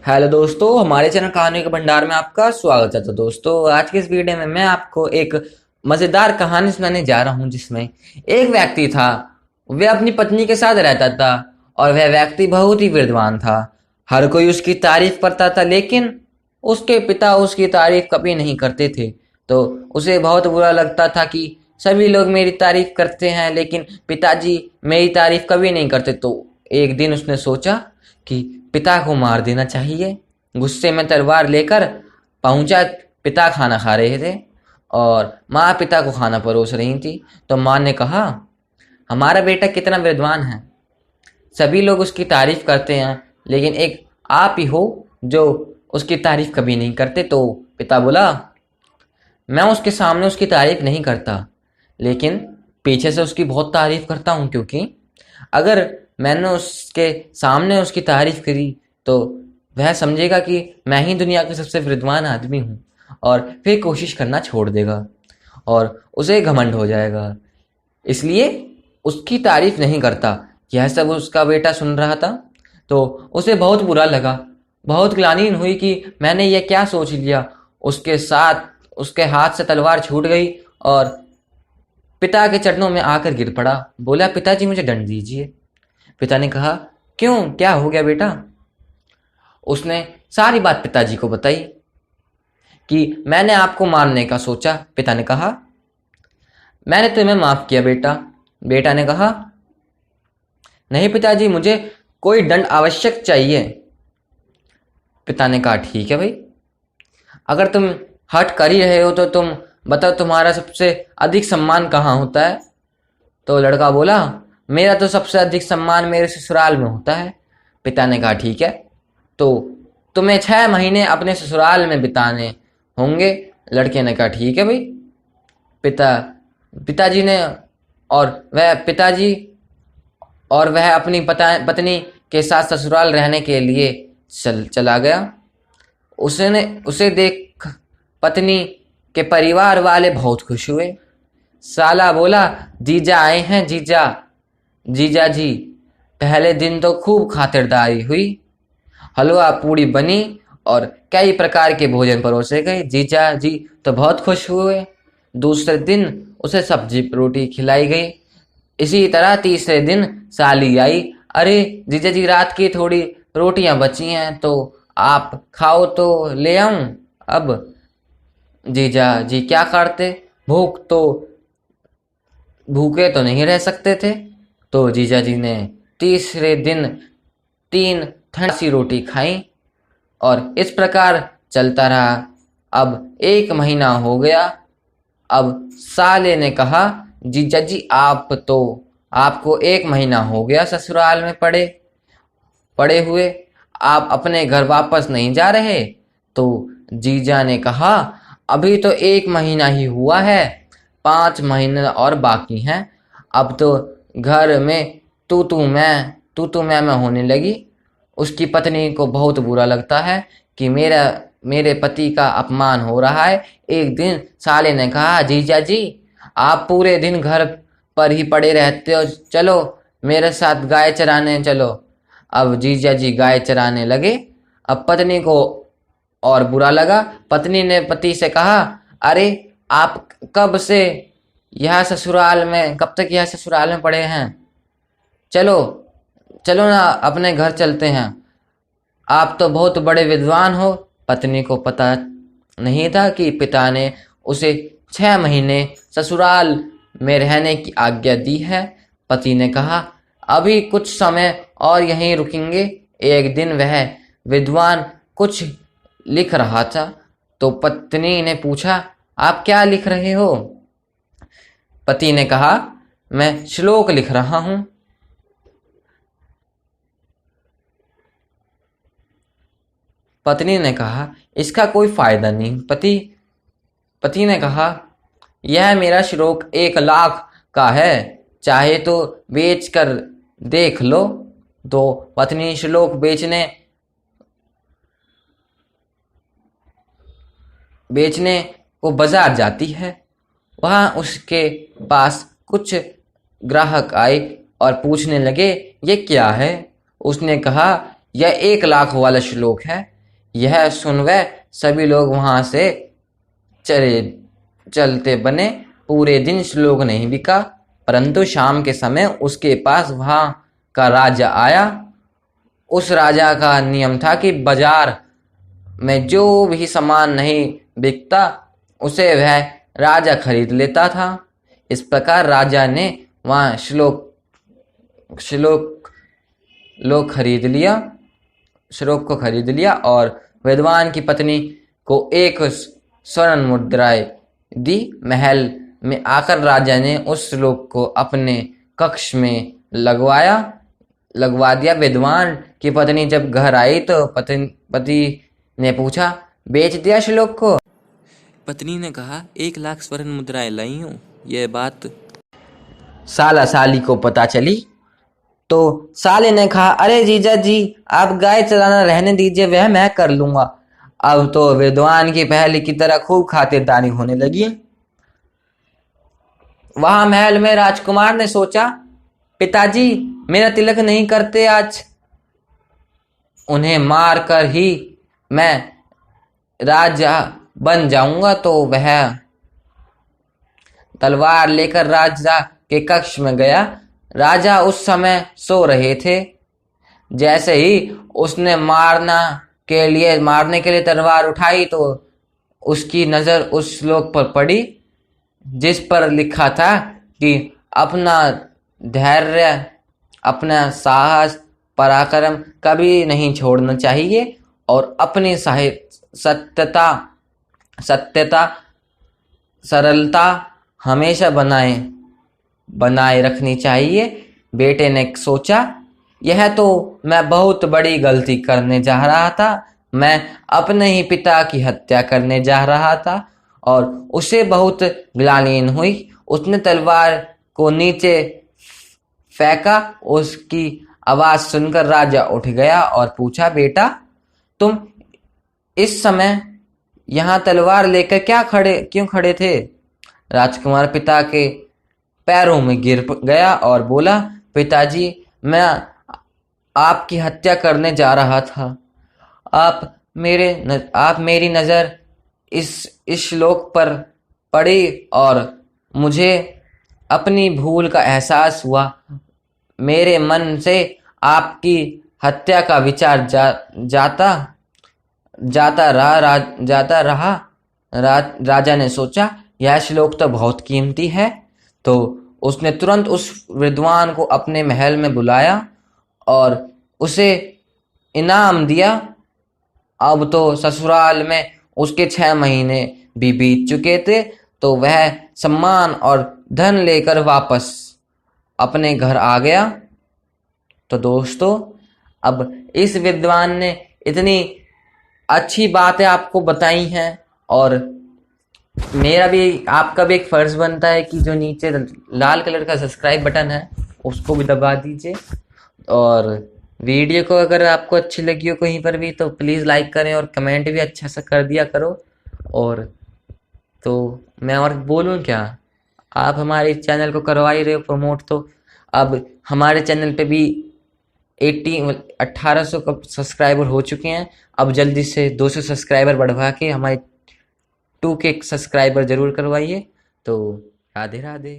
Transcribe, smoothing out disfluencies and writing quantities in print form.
Hello दोस्तों, हमारे channel कहानी के भंडार में आपका स्वागत है। तो दोस्तों, आज के इस वीडियो में मैं आपको एक मज़ेदार कहानी सुनाने जा रहा हूं, जिसमें एक व्यक्ति था। वह अपनी पत्नी के साथ रहता था और वह व्यक्ति बहुत ही विद्वान था। हर कोई उसकी तारीफ करता था, लेकिन उसके पिता उसकी तारीफ कभी नहीं करते थे। तो उसे बहुत बुरा लगता था कि सभी लोग मेरी तारीफ करते हैं, लेकिन पिताजी मेरी तारीफ कभी नहीं करते। तो एक दिन उसने सोचा कि पिता को मार देना चाहिए। गुस्से में तलवार लेकर पहुंचा। पिता खाना खा रहे थे और माँ पिता को खाना परोस रही थी। तो माँ ने कहा, हमारा बेटा कितना विद्वान है, सभी लोग उसकी तारीफ करते हैं, लेकिन एक आप ही हो जो उसकी तारीफ कभी नहीं करते। तो पिता बोला, मैं उसके सामने उसकी तारीफ नहीं करता, लेकिन पीछे से उसकी बहुत तारीफ करता हूँ, क्योंकि अगर मैंने उसके सामने उसकी तारीफ करी तो वह समझेगा कि मैं ही दुनिया का सबसे विद्वान आदमी हूँ, और फिर कोशिश करना छोड़ देगा और उसे घमंड हो जाएगा। इसलिए उसकी तारीफ नहीं करता। यह सब उसका बेटा सुन रहा था, तो उसे बहुत बुरा लगा। बहुत ग्लानि हुई कि मैंने यह क्या सोच लिया। उसके साथ उसके हाथ से तलवार छूट गई और पिता के चरणों में आकर गिर पड़ा। बोला, पिताजी मुझे दंड दीजिए। पिता ने कहा, क्यों, क्या हो गया बेटा? उसने सारी बात पिताजी को बताई कि मैंने आपको मारने का सोचा। पिता ने कहा, मैंने तुम्हें माफ किया बेटा। बेटा ने कहा, नहीं पिताजी, मुझे कोई दंड आवश्यक चाहिए। पिता ने कहा, ठीक है भाई, अगर तुम हट कर ही रहे हो तो तुम बताओ, तुम्हारा सबसे अधिक सम्मान कहाँ होता है? तो लड़का बोला, मेरा तो सबसे अधिक सम्मान मेरे ससुराल में होता है। पिता ने कहा, ठीक है, तो तुम्हें 6 महीने अपने ससुराल में बिताने होंगे। लड़के ने कहा, ठीक है भाई। पिता पिताजी ने और वह पिताजी और वह अपनी पत्नी के साथ ससुराल रहने के लिए चला गया। उसे देख पत्नी के परिवार वाले बहुत खुश हुए। साला बोला, जीजा आए हैं जीजा। जीजा जी, पहले दिन तो खूब खातिरदारी हुई, हलवा पूड़ी बनी और कई प्रकार के भोजन परोसे गए। जीजा जी तो बहुत खुश हुए। दूसरे दिन उसे सब्जी रोटी खिलाई गई। इसी तरह तीसरे दिन साली आई। अरे जीजा जी, रात की थोड़ी रोटियां बची हैं, तो आप खाओ तो ले आऊं। अब जीजा जी क्या करते, भूखे तो नहीं रह सकते थे। तो जीजा जी ने तीसरे दिन 3 ठंडी सी रोटी खाई और इस प्रकार चलता रहा। अब 1 महीना हो गया। अब साले ने कहा, जीजा जी, आपको 1 महीना हो गया ससुराल में पड़े पड़े हुए, आप अपने घर वापस नहीं जा रहे? तो जीजा ने कहा, अभी तो 1 महीना ही हुआ है, 5 महीने और बाकी हैं। अब तो घर में तू तू मैं होने लगी। उसकी पत्नी को बहुत बुरा लगता है कि मेरे पति का अपमान हो रहा है। एक दिन साले ने कहा, जीजा जी, आप पूरे दिन घर पर ही पड़े रहते हो, चलो मेरे साथ गाय चराने चलो। अब जीजा जी गाय चराने लगे। अब पत्नी को और बुरा लगा। पत्नी ने पति से कहा, अरे आप कब तक यह ससुराल में पड़े हैं? चलो चलो ना, अपने घर चलते हैं, आप तो बहुत बड़े विद्वान हो। पत्नी को पता नहीं था कि पिता ने उसे 6 महीने ससुराल में रहने की आज्ञा दी है। पति ने कहा, अभी कुछ समय और यहीं रुकेंगे। एक दिन वह विद्वान कुछ लिख रहा था, तो पत्नी ने पूछा, आप क्या लिख रहे हो? पति ने कहा, मैं श्लोक लिख रहा हूं। पत्नी ने कहा, इसका कोई फायदा नहीं। पति ने कहा, यह मेरा श्लोक 1 लाख का है, चाहे तो बेच कर देख लो। तो पत्नी श्लोक बेचने को बाजार जाती है। वहां उसके पास कुछ ग्राहक आए और पूछने लगे, ये क्या है? उसने कहा, यह 1 लाख वाला श्लोक है। यह सुन वह सभी लोग वहां से चलते बने। पूरे दिन श्लोक नहीं बिका, परंतु शाम के समय उसके पास वहां का राजा आया। उस राजा का नियम था कि बाजार में जो भी सामान नहीं बिकता उसे वह राजा खरीद लेता था। इस प्रकार राजा ने वहां श्लोक लोग खरीद लिया श्लोक को खरीद लिया और विद्वान की पत्नी को एक स्वर्ण मुद्राएं दी। महल में आकर राजा ने उस श्लोक को अपने कक्ष में लगवा दिया। विद्वान की पत्नी जब घर आई तो पति ने पूछा, बेच दिया श्लोक को? पत्नी ने कहा, 1,00,000 स्वर्ण मुद्राएं लाई हूं। यह बात साला साली को पता चली तो साले ने कहा, अरे जीजा जी, आप गाय चराना रहने दीजिए, वह मैं कर लूंगा। अब तो विद्वान की पहले की तरह खूब खातिरदारी होने लगी। वहां महल में राजकुमार ने सोचा, पिताजी मेरा तिलक नहीं करते आज, उन्हें मार कर ही मैं राजा बन जाऊंगा। तो वह तलवार लेकर राजा के कक्ष में गया। राजा उस समय सो रहे थे। जैसे ही उसने मारने के लिए तलवार उठाई तो उसकी नजर उस श्लोक पर पड़ी जिस पर लिखा था कि अपना धैर्य, अपना साहस, पराक्रम कभी नहीं छोड़ना चाहिए और अपनी सत्यता, सरलता हमेशा बनाए रखनी चाहिए। बेटे ने सोचा, यह तो मैं बहुत बड़ी गलती करने जा रहा था। मैं अपने ही पिता की हत्या करने जा रहा था और उसे बहुत ग्लानि हुई। उसने तलवार को नीचे फेंका। उसकी आवाज सुनकर राजा उठ गया और पूछा, बेटा तुम इस समय यहाँ तलवार लेकर क्यों खड़े थे? राजकुमार पिता के पैरों में गिर गया और बोला, पिताजी मैं आपकी हत्या करने जा रहा था। आप मेरी नजर इस श्लोक पर पड़ी और मुझे अपनी भूल का एहसास हुआ। मेरे मन से आपकी हत्या का विचार जाता रहा। राजा ने सोचा, यह श्लोक तो बहुत कीमती है। तो उसने तुरंत उस विद्वान को अपने महल में बुलाया और उसे इनाम दिया। अब तो ससुराल में उसके 6 महीने भी बीत चुके थे, तो वह सम्मान और धन लेकर वापस अपने घर आ गया। तो दोस्तों, अब इस विद्वान ने इतनी अच्छी बातें आपको बताई हैं और मेरा भी आपका भी एक फर्ज बनता है कि जो नीचे लाल कलर का सब्सक्राइब बटन है उसको भी दबा दीजिए और वीडियो को अगर आपको अच्छी लगी हो कहीं पर भी तो प्लीज़ लाइक करें और कमेंट भी अच्छा सा कर दिया करो। और तो मैं और बोलूँ क्या, आप हमारे चैनल को करवा ही रहे हो प्रमोट, तो अब हमारे चैनल पे भी 1800 सब्सक्राइबर हो चुके हैं। अब जल्दी से 200 सब्सक्राइबर बढ़वा के हमारे 2K सब्सक्राइबर जरूर करवाइए। तो राधे राधे।